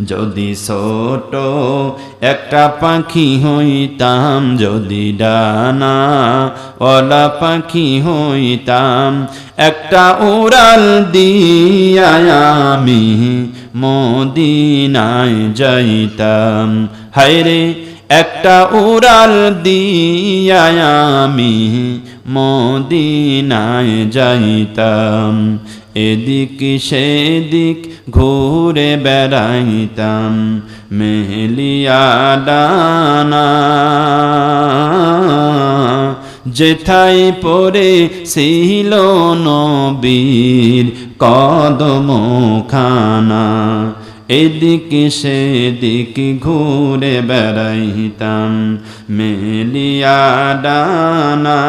যদি ছোট একটা পাখি হইতাম, যদি ডানা ওলা পাখি হইতাম, একটা উড়াল দিয়া আমি মদিনায় যাইতাম। হায়রে একটা উড়াল দিয়া আমি মদিনায় যাইতাম। এদিক সেদিক ঘুরে বেড়াইতাম মেলিয়া ডানা, যেথায় পড়ে ছিল নবীর কদমখানা। এদিক সেদিক ঘুরে বেড়াইতাম মেলিয়া ডানা,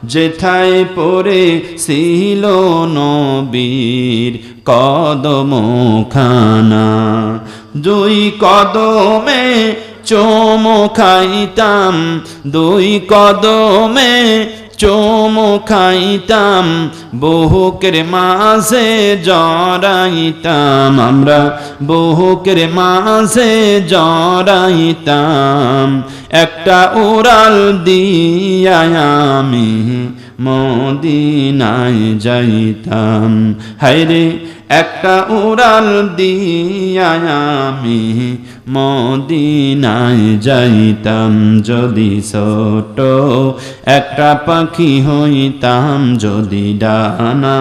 যেথায় পড়ে ছিল নবীর কদমখানা। দুই কদমে চুমু খাইতাম, দুই কদমে চুমু খাইতাম, বুকের মাঝে জড়াইতাম, আমরা বুকের মাঝে জড়াইতাম। একটা উড়াল দিয়া আমি মদিনায় যাইতাম। হায়রে একটা উড়াল দিয়া আমি মদিনায় যাইতাম। যদি ছোট একটা পাখি হইতাম, যদি ডানা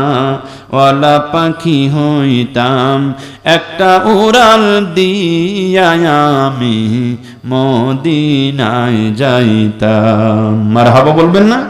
ওয়ালা পাখি হইতাম, একটা উড়াল দিয়া আমি মদিনায় যাইতাম। মারহাবা বলবেন না?